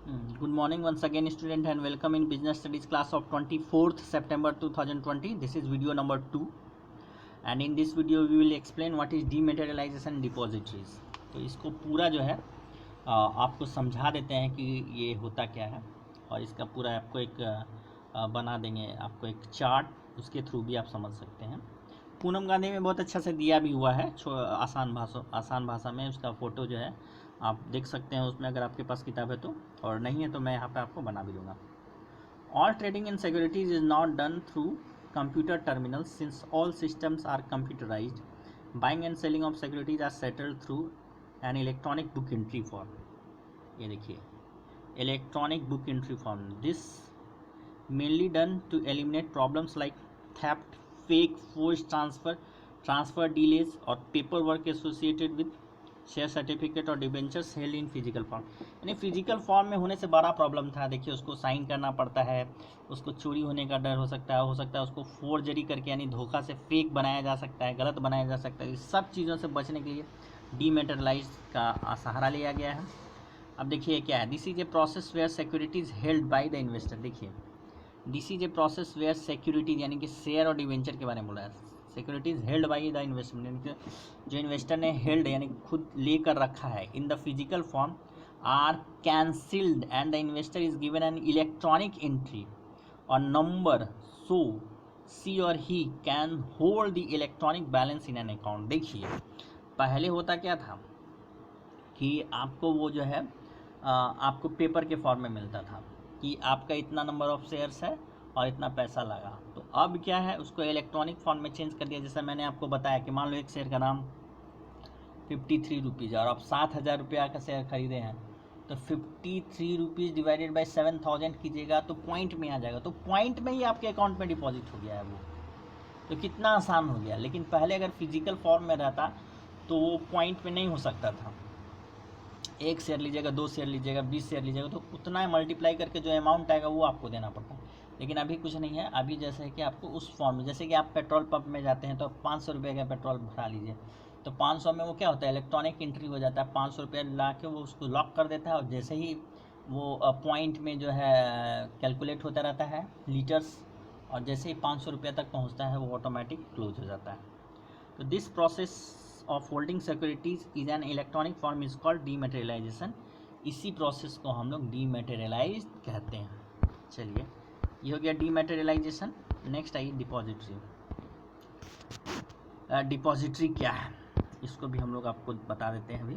Good morning once again, student, and welcome in business studies class of 24th September 2020. This is video number 2, and in this video we will explain what is dematerialization depositories. तो इसको पूरा जो है आपको समझा देते हैं कि ये होता क्या है, और इसका पूरा आपको एक बना देंगे, आपको एक चार्ट, उसके थ्रू भी आप समझ सकते हैं। पूनम गांधी में बहुत अच्छा से दिया भी हुआ है, आसान भाषा में उसका फ़ोटो जो है आप देख सकते हैं उसमें, अगर आपके पास किताब है तो, और नहीं है तो मैं यहाँ पे आपको बना भी दूंगा। All trading in securities is not done through computer terminals since all systems are computerised. Buying and selling of securities are settled through an electronic book entry form. ये देखिए, electronic book entry form, this mainly done to eliminate problems like theft, fake, force transfer delays और paper work associated with share certificate और debentures held in physical form. यानी physical form में होने से बड़ा problem था। देखिए, उसको साइन करना पड़ता है, उसको चोरी होने का डर हो सकता है उसको फोर्जरी करके यानी धोखा से फेक बनाया जा सकता है, गलत बनाया जा सकता है। इस सब चीज़ों से बचने के लिए डीमेटेरियलाइज का सहारा लिया गया है। अब देखिए क्या है, this is a process where securities held by the investor. देखिए, this is a process where securities यानी कि शेयर और डिवेंचर के बारे में बोला है। Securities held by the investment यानी कि जो इन्वेस्टर ने हेल्ड यानी खुद लेकर रखा है in the physical form are cancelled and the investor is given an electronic entry or number so she or he can hold the electronic balance in an account. देखिए, पहले होता क्या था कि आपको वो जो है आपको पेपर के फॉर्म में मिलता था कि आपका इतना नंबर ऑफ शेयर्स है और इतना पैसा लगा। तो अब क्या है, उसको इलेक्ट्रॉनिक फॉर्म में चेंज कर दिया। जैसा मैंने आपको बताया कि मान लो एक शेयर का नाम 53 रुपीज़ और आप 7,000 रुपया का शेयर खरीदे हैं, तो 53 रुपीज़ डिवाइडेड बाई 7,000 कीजिएगा तो पॉइंट में आ जाएगा। तो पॉइंट में ही आपके अकाउंट में डिपॉजिट हो गया है वो। तो कितना आसान हो गया। लेकिन पहले अगर फिजिकल फॉर्म में रहता तो वो पॉइंट में नहीं हो सकता था। एक शेयर लीजिएगा, 2 शेयर लीजिएगा, 20 शेयर लीजिएगा, तो उतना मल्टीप्लाई करके जो अमाउंट आएगा वो आपको देना पड़ता है। लेकिन अभी कुछ नहीं है। अभी जैसे है कि आपको उस फॉर्म में, जैसे कि आप पेट्रोल पंप में जाते हैं तो आप 500 रुपये का पेट्रोल भरा लीजिए, तो 500 में वो क्या होता है, इलेक्ट्रॉनिक एंट्री हो जाता है। 500 रुपये ला के वो उसको लॉक कर देता है, और जैसे ही वो पॉइंट में जो है कैलकुलेट होता रहता है लीटर्स, और जैसे ही 500 रुपये तक पहुँचता है वो ऑटोमेटिक क्लोज हो जाता है। तो this process of holding securities is an electronic form is called डीमेटेरियलाइजेशन। इसी प्रोसेस को हम लोग डीमेटेरियलाइज कहते हैं। चलिए, ये हो गया डीमेटेरियलाइजेशन। Next I depository. डिपॉजिटरी क्या है इसको भी हम लोग आपको बता देते हैं। अभी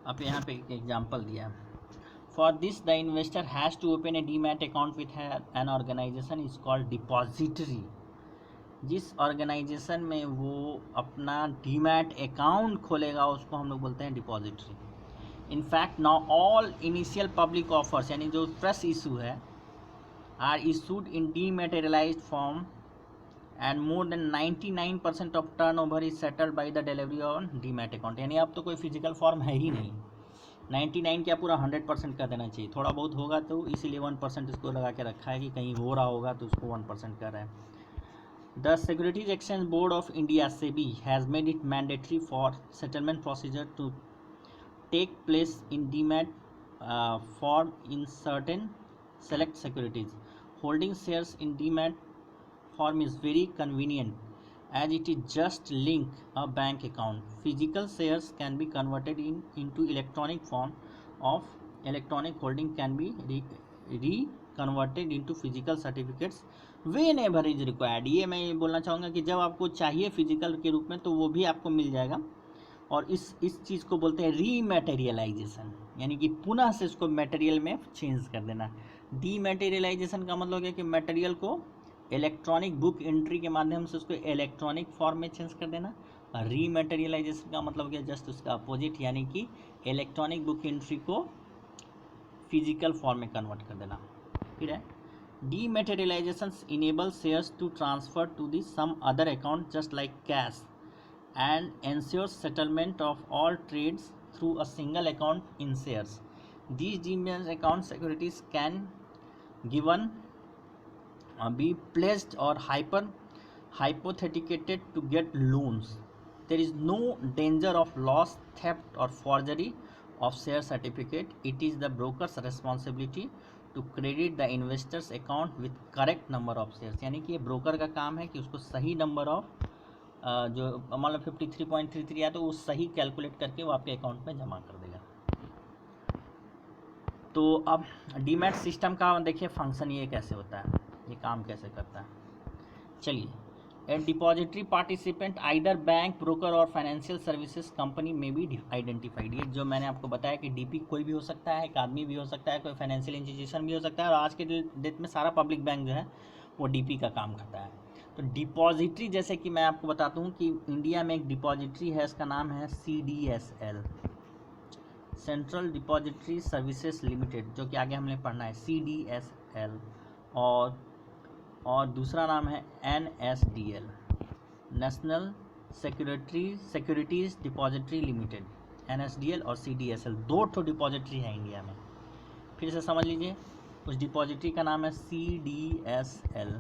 आप यहाँ पे एक एग्जाम्पल दिया है। For this, the investor has to open a demat account with an organization is called depository। जिस ऑर्गेनाइजेशन में वो अपना डीमैट अकाउंट खोलेगा उसको हम लोग बोलते हैं depository. In fact now all initial public offers यानी जो फ्रेश इशू है are issued in dematerialised form and more than 99% of turnover is settled by the delivery on demat account. यानी अब तो कोई फिजिकल फॉर्म है ही नहीं। 99 क्या पूरा 100% कर देना चाहिए। थोड़ा बहुत होगा तो इसीलिए 1% इसको लगा के रखा है कि कहीं हो रहा होगा तो उसको 1% कर रहे हैं। The Securities Exchange Board of India (SEBI) has made it mandatory for settlement procedure to take place in demat form in certain select securities. Holding shares in demat form is very convenient as it is just link a bank account. Physical shares can be converted into electronic form of electronic holding can be reconverted into physical certificates whenever is required। ये मैं बोलना चाहूँगा कि जब आपको चाहिए physical के रूप में तो वो भी आपको मिल जाएगा। और इस चीज़ को बोलते हैं रीमैटेरियलाइजेशन, यानी कि पुनः से इसको मटेरियल में चेंज कर देना। डीमैटेरियलाइजेशन का मतलब है कि मटेरियल को इलेक्ट्रॉनिक बुक एंट्री के माध्यम से उसको इलेक्ट्रॉनिक फॉर्म में चेंज कर देना। और रीमैटेरियलाइजेशन का मतलब क्या, जस्ट उसका अपोजिट, यानी कि इलेक्ट्रॉनिक बुक एंट्री को फिजिकल फॉर्म में कन्वर्ट कर देना। फिर है dematerialisation enable shares to transfer to the some other account just like cash and ensures settlement of all trades through a single account in shares. These demat account securities can given be pledged or hypothecated to get loans. there is no danger of loss, theft or forgery of share certificate. It is the broker's responsibility to credit the investors account with correct number of shares. यानी कि ये broker का काम है कि उसको सही number of जो मान लो 53.33 है तो वो सही कैलकुलेट करके वो आपके अकाउंट में जमा कर देगा। तो अब डीमैट सिस्टम का देखिए फंक्शन ये कैसे होता है, ये काम कैसे करता है। चलिए, a depository participant either bank, broker और फाइनेंशियल सर्विसेज कंपनी में भी आइडेंटिफाइड। ये जो मैंने आपको बताया कि डीपी कोई भी हो सकता है, एक आदमी भी हो सकता है, कोई फाइनेंशियल इंस्टीट्यूशन भी हो सकता है, और आज के डेट में सारा पब्लिक बैंक जो है वो डीपी का काम करता है। तो डिपॉजिटरी, जैसे कि मैं आपको बताता हूँ कि इंडिया में एक डिपॉजिटरी है, इसका नाम है CDSL, central depository services limited, जो कि आगे हमने पढ़ना है CDSL, और दूसरा नाम है NSDL, national securities depository limited. NSDL और CDSL दो ठो डिपॉजिटरी है इंडिया में। फिर से समझ लीजिए, उस डिपॉजिटरी का नाम है CDSL,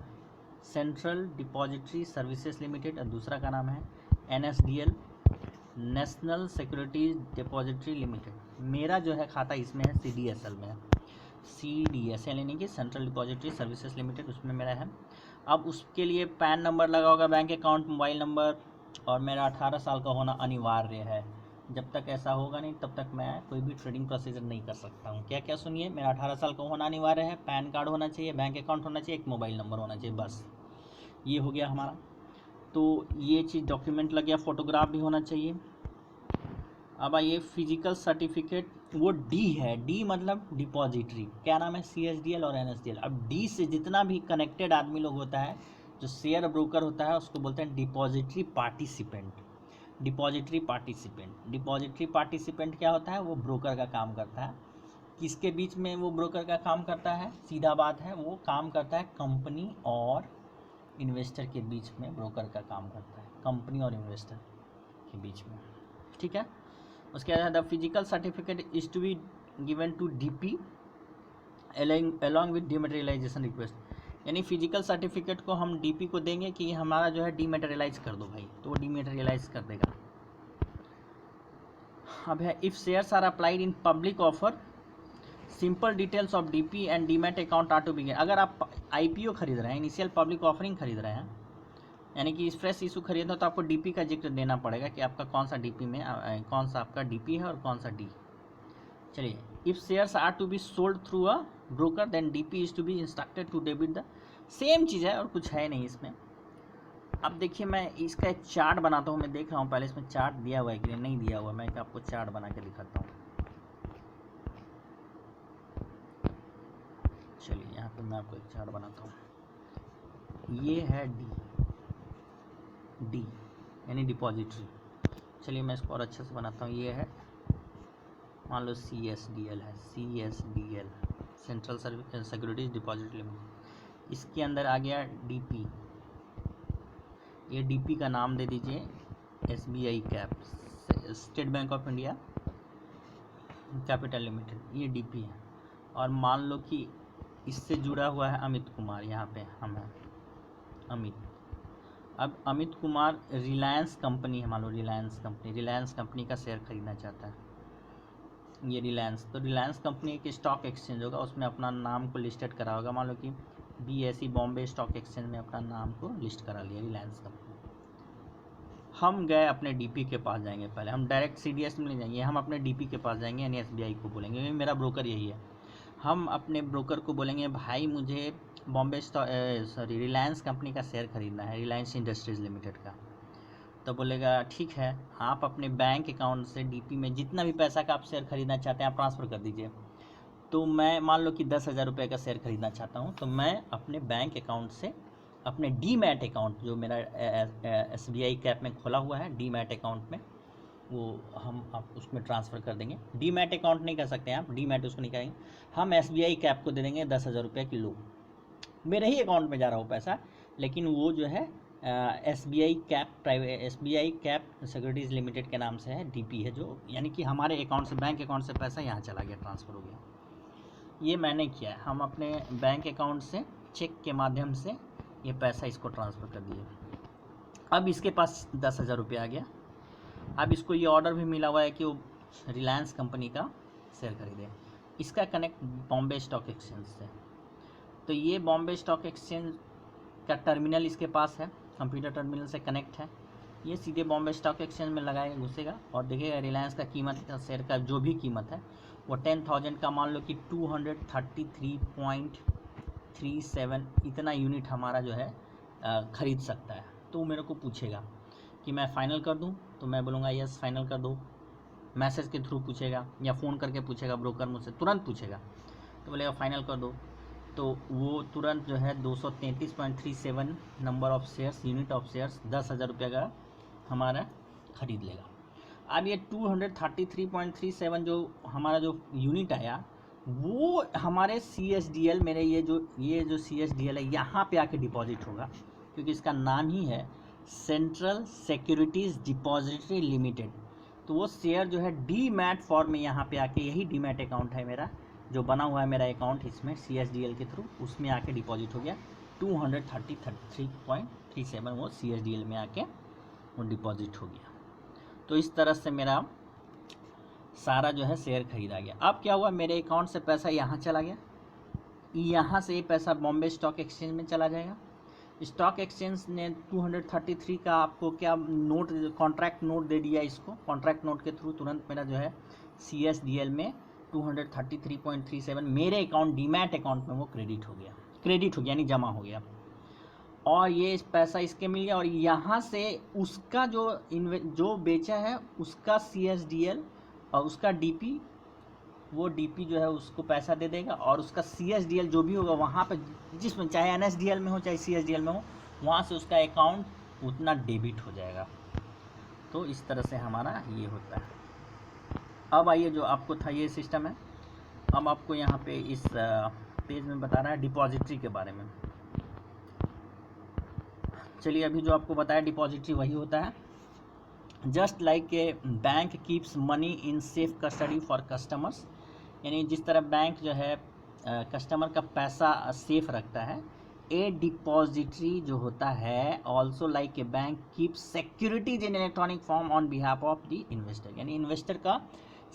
central depository services limited, और दूसरा का नाम है NSDL, national securities depository limited. मेरा जो है खाता इसमें है CDSL में है, CDSL यानी कि सेंट्रल डिपॉजिटरी सर्विसेज लिमिटेड, उसमें मेरा है। अब उसके लिए पैन नंबर लगा होगा, बैंक अकाउंट, मोबाइल नंबर, और मेरा 18 साल का होना अनिवार्य है। जब तक ऐसा होगा नहीं तब तक मैं कोई भी ट्रेडिंग प्रोसीजर नहीं कर सकता हूँ। क्या क्या सुनिए, मेरा 18 साल का होना अनिवार्य है, पैन कार्ड होना चाहिए, बैंक अकाउंट होना चाहिए, एक मोबाइल नंबर होना चाहिए, बस ये हो गया हमारा। तो ये चीज़ डॉक्यूमेंट लग गया, फ़ोटोग्राफ भी होना चाहिए। अब आइए फिजिकल सर्टिफिकेट, वो D है, D मतलब डिपॉजिटरी, क्या नाम है CSDL और NSDL। अब D से जितना भी कनेक्टेड आदमी लोग होता है, जो शेयर ब्रोकर होता है, उसको बोलते हैं डिपॉजिटरी पार्टिसिपेंट। डिपॉजिटरी पार्टिसिपेंट क्या होता है, वो ब्रोकर का काम करता है। किसके बीच में वो ब्रोकर का काम करता है, सीधा बात है, वो काम करता है कंपनी और इन्वेस्टर के बीच में ब्रोकर का काम करता है, कंपनी और इन्वेस्टर के बीच में, ठीक है। उसके बाद the physical certificate is to be given to DP along with dematerialisation request. यानी फिजिकल सर्टिफिकेट को हम DP को देंगे कि हमारा जो है डीमेटेरियलाइज कर दो भाई, तो वो डीमेटेरियलाइज कर देगा। अब है if shares are applied in public offer, simple details of DP and demat account are to be. अगर आप IPO खरीद रहे हैं, इनिशियल पब्लिक ऑफरिंग खरीद रहे हैं, यानी कि फ्रेश इशू खरीदना, तो आपको DP का जिक्र देना पड़ेगा कि आपका कौन सा DP में कौन सा आपका DP है और कौन सा D। चलिए, if shares are to be sold through a broker then DP is to be instructed to debit the, same चीज़ है और कुछ है नहीं इसमें। अब देखिए, मैं इसका एक चार्ट बनाता हूँ, मैं देख रहा हूँ पहले इसमें चार्ट दिया हुआ है कि नहीं दिया हुआ, मैं आपको चार्ट बना के दिखाता हूँ। चलिए, यहाँ पे मैं आपको एक चार्ट बनाता हूँ। ये है D यानी डिपॉजिटरी। चलिए मैं इसको और अच्छे से बनाता हूँ। ये है, मान लो CSDL है, CSDL central securities deposit limited. इसके अंदर आ गया DP, ये DP का नाम दे दीजिए SBI cap, state bank of India capital limited, ये DP है। और मान लो कि इससे जुड़ा हुआ है अमित कुमार, यहाँ पे हम हैं अमित। अब अमित कुमार रिलायंस कंपनी है, मान लो रिलायंस कंपनी का शेयर खरीदना चाहता है, ये रिलायंस। तो रिलायंस कंपनी एक स्टॉक एक्सचेंज होगा, उसमें अपना नाम को लिस्टेड करा होगा, मान लो कि BSE बॉम्बे स्टॉक एक्सचेंज में अपना नाम को लिस्ट करा लिया रिलायंस कंपनी। हम गए अपने DP के पास जाएंगे, पहले हम डायरेक्ट CDS में नहीं जाएंगे, हम अपने DP के पास जाएंगे यानी SBI को बोलेंगे, क्योंकि मेरा ब्रोकर यही है। हम अपने ब्रोकर को बोलेंगे भाई मुझे बॉम्बे रिलायंस कंपनी का शेयर खरीदना है, रिलायंस इंडस्ट्रीज़ लिमिटेड का। तो बोलेगा ठीक है, आप अपने बैंक अकाउंट से DP में जितना भी पैसा का आप शेयर खरीदना चाहते हैं आप ट्रांसफ़र कर दीजिए। तो मैं मान लो कि 10,000 रुपये का शेयर खरीदना चाहता हूँ, तो मैं अपने बैंक अकाउंट से अपने डीमैट अकाउंट जो मेरा SBI कैप में खोला हुआ है, डीमैट अकाउंट में वो हम आप उसमें ट्रांसफ़र कर देंगे। डीमैट अकाउंट नहीं कर सकते हैं आप, डीमैट उसको नहीं करेंगे, हम SBI कैप को दे देंगे 10,000 रुपये की, लो मेरे ही अकाउंट में जा रहा हो पैसा, लेकिन वो जो है SBI कैप सिक्योरिटीज़ लिमिटेड के नाम से है, DP है जो, यानी कि हमारे अकाउंट से, बैंक अकाउंट से पैसा यहाँ चला गया, ट्रांसफ़र हो गया। ये मैंने किया है, हम अपने बैंक अकाउंट से चेक के माध्यम से ये पैसा इसको ट्रांसफ़र कर दिए। अब इसके पास 10,000 रुपये आ गया, अब इसको ये ऑर्डर भी मिला हुआ है कि वो रिलायंस कंपनी का शेयर खरीदे। इसका कनेक्ट बॉम्बे स्टॉक एक्सचेंज से, तो ये बॉम्बे स्टॉक एक्सचेंज का टर्मिनल इसके पास है, कंप्यूटर टर्मिनल से कनेक्ट है। ये सीधे बॉम्बे स्टॉक एक्सचेंज में लगाएगा, घुसेगा और देखेगा रिलायंस का कीमत का शेयर का जो भी कीमत है वो 10,000 का मान लो कि 233.37 इतना यूनिट हमारा जो है ख़रीद सकता है। तो वो मेरे को पूछेगा कि मैं फ़ाइनल कर दूं, तो मैं बोलूँगा यस फाइनल कर दो। मैसेज के थ्रू पूछेगा या फ़ोन करके पूछेगा, ब्रोकर मुझसे तुरंत पूछेगा तो बोलेगा फाइनल कर दो, तो वो तुरंत जो है 233.37 number of shares, unit of shares 10,000 रुपये का हमारा ख़रीद लेगा। अब ये 233.37 जो हमारा जो यूनिट आया वो हमारे CSDL मेरे ये जो CSDL है यहाँ पे आके डिपॉजिट होगा, क्योंकि इसका नाम ही है सेंट्रल सिक्योरिटीज़ डिपॉजिटरी लिमिटेड। तो वो शेयर जो है डीमैट फॉर्म में यहाँ पे आके, यही डीमैट अकाउंट है मेरा जो बना हुआ है मेरा अकाउंट इसमें CSDL के थ्रू, उसमें आके डिपॉजिट हो गया 233.37 वो CSDL में आके वो डिपॉजिट हो गया। तो इस तरह से मेरा सारा जो है शेयर खरीदा गया। अब क्या हुआ, मेरे अकाउंट से पैसा यहाँ चला गया, यहाँ से ये पैसा बॉम्बे स्टॉक एक्सचेंज में चला जाएगा। स्टॉक एक्सचेंज ने 233 का आपको क्या नोट, कॉन्ट्रैक्ट नोट दे दिया इसको, कॉन्ट्रैक्ट नोट के थ्रू तुरंत मेरा जो है CSDL में 233.37 मेरे अकाउंट डीमैट अकाउंट में वो क्रेडिट हो गया यानी जमा हो गया, और ये पैसा इसके मिल गया। और यहाँ से उसका जो बेचा है उसका CSDL और उसका DP, वो DP जो है उसको पैसा दे देगा, और उसका CSDL जो भी होगा वहाँ पे, जिसमें चाहे NSDL में हो चाहे CSDL में हो, वहाँ से उसका अकाउंट उतना डेबिट हो जाएगा। तो इस तरह से हमारा ये होता है। अब आइए, जो आपको था ये सिस्टम है, अब आपको यहाँ पे इस पेज में बता रहा है डिपॉजिटरी के बारे में। चलिए, अभी जो आपको बताया डिपॉजिटरी वही होता है। Just like a bank keeps money in safe custody for customers, यानी जिस तरह बैंक जो है कस्टमर का पैसा सेफ रखता है, ए डिपॉजिटरी जो होता है also like a bank keeps securities in electronic form on behalf of the investor, यानी इन्वेस्टर का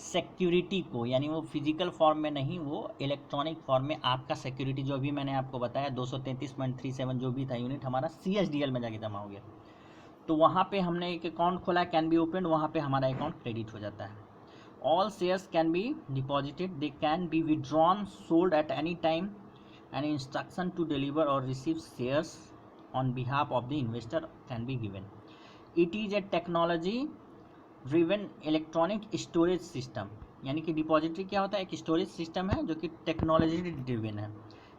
सिक्योरिटी को, यानी वो फिजिकल फॉर्म में नहीं, वो इलेक्ट्रॉनिक फॉर्म में आपका सिक्योरिटी जो भी मैंने आपको बताया 233.37 जो भी था यूनिट हमारा CSDL में जाके जमा हो गया। तो वहाँ पे हमने एक अकाउंट खोला, कैन बी ओपन, वहाँ पे हमारा अकाउंट क्रेडिट हो जाता है। All shares can be deposited, they can be withdrawn, sold at any time, an instruction to deliver और receive shares on behalf of the investor can be given. It is a technology driven electronic storage system, यानी कि depository क्या होता है, एक storage system है जो कि टेक्नोलॉजी ड्रिवन है।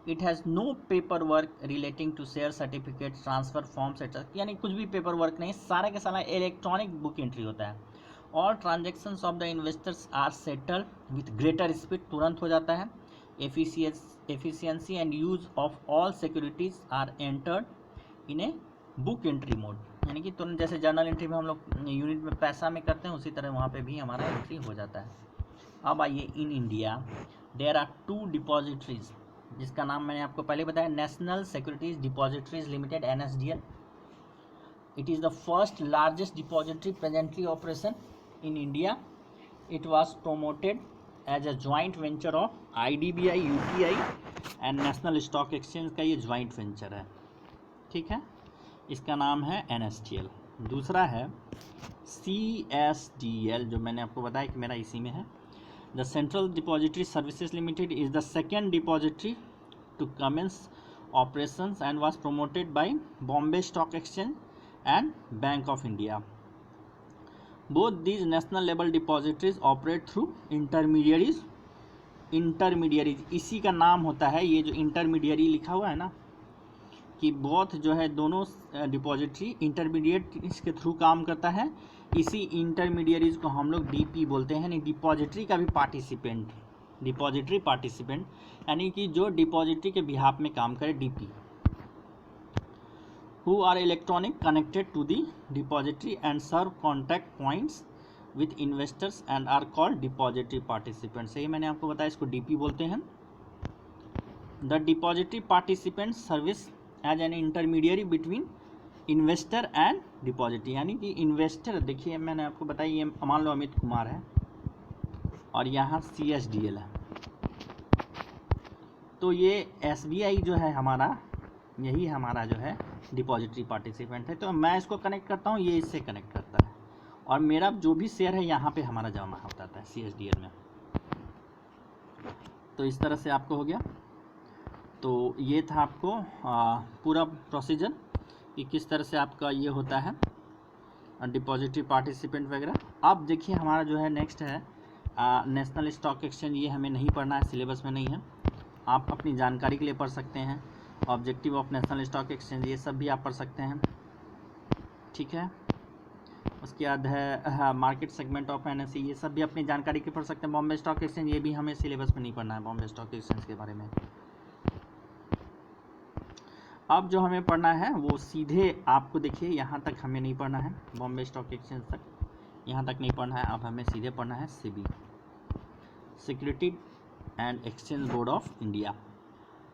It has no paper work relating to share certificate, transfer forms etcetera, यानी कुछ भी पेपर वर्क नहीं, सारा का सारा इलेक्ट्रॉनिक बुक एंट्री होता है। और transactions of the investors are settle with greater speed, तुरंत हो जाता है। Efficiency and use of all securities are entered in a book entry mode, यानी कि तुरंत जैसे जर्नल एंट्री में हम लोग यूनिट में पैसा में करते हैं, उसी तरह वहाँ पे भी हमारा एंट्री हो जाता है। अब आइए, in India there are 2 depositories, जिसका नाम मैंने आपको पहले बताया, national securities depositories limited NSDL। It is the first largest depository presently operation in India. It was promoted as a joint venture of IDBI, UTI and national stock exchange का ये joint venture है, ठीक है। इसका नाम है NSDL। दूसरा है CSDL, जो मैंने आपको बताया कि मेरा इसी में है। The central depository services limited is the second depository to commence operations and was promoted by Bombay Stock Exchange and Bank of India. Both these national level depositories operate through intermediaries. इसी का नाम होता है, ये जो intermediary लिखा हुआ है ना, कि बोथ जो है दोनों डिपॉजिटरी इंटरमीडिएट इसके थ्रू काम करता है। इसी इंटरमीडियरीज को हम लोग DP बोलते हैं, डिपॉजिटरी का भी पार्टिसिपेंट, डिपॉजिटरी पार्टिसिपेंट, यानी कि जो डिपॉजिटरी के बिहाफ में काम करे, DP, who are electronic connected to the depository and serve contact points with investors and are called depository participants. यही मैंने आपको बताया, इसको DP बोलते हैं। The depository participant service as an intermediary between investor and deposit, यानी कि investor, देखिए मैंने आपको बताया ये मान लो अमित कुमार है और यहाँ CSDL है, तो ये SBI जो है हमारा, यही हमारा जो है डिपॉजिटरी पार्टिसिपेंट है। तो मैं इसको कनेक्ट करता हूँ, ये इससे कनेक्ट करता है, और मेरा जो भी शेयर है यहाँ पे हमारा जमा होता है CSDL में। तो इस तरह से आपको हो गया। तो ये था आपको पूरा प्रोसीजर कि किस तरह से आपका ये होता है डिपॉजिटरी पार्टिसिपेंट वगैरह। अब देखिए हमारा जो है नेक्स्ट है नेशनल स्टॉक एक्सचेंज। ये हमें नहीं पढ़ना है, सिलेबस में नहीं है, आप अपनी जानकारी के लिए पढ़ सकते हैं। Objective of national stock exchange, ये सब भी आप पढ़ सकते हैं, ठीक है। उसके बाद है मार्केट सेगमेंट ऑफ NSE, ये सब भी अपनी जानकारी के पढ़ सकते हैं। बॉम्बे स्टॉक एक्सचेंज, ये भी हमें सिलेबस में नहीं पढ़ना है बॉम्बे स्टॉक एक्सचेंज के बारे में। अब जो हमें पढ़ना है वो सीधे आपको देखिए यहाँ तक हमें नहीं पढ़ना है, बॉम्बे स्टॉक एक्सचेंज तक यहाँ तक नहीं पढ़ना है। अब हमें सीधे पढ़ना है SEBI, security and exchange board of India.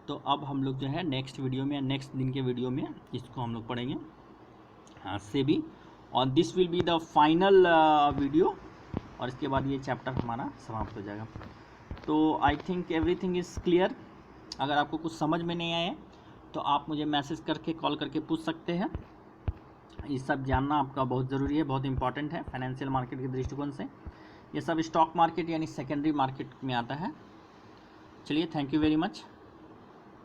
तो अब हम लोग जो है नेक्स्ट वीडियो में, नेक्स्ट दिन के वीडियो में इसको हम लोग पढ़ेंगे SEBI, और this will be the final video, और इसके बाद ये चैप्टर हमारा समाप्त हो जाएगा। तो I think everything is clear. अगर आपको कुछ समझ में नहीं आए तो आप मुझे मैसेज करके, कॉल करके पूछ सकते हैं। ये सब जानना आपका बहुत ज़रूरी है, बहुत इंपॉर्टेंट है फाइनेंशियल मार्केट के दृष्टिकोण से। ये सब स्टॉक मार्केट यानी सेकेंडरी मार्केट में आता है। चलिए, थैंक यू वेरी मच।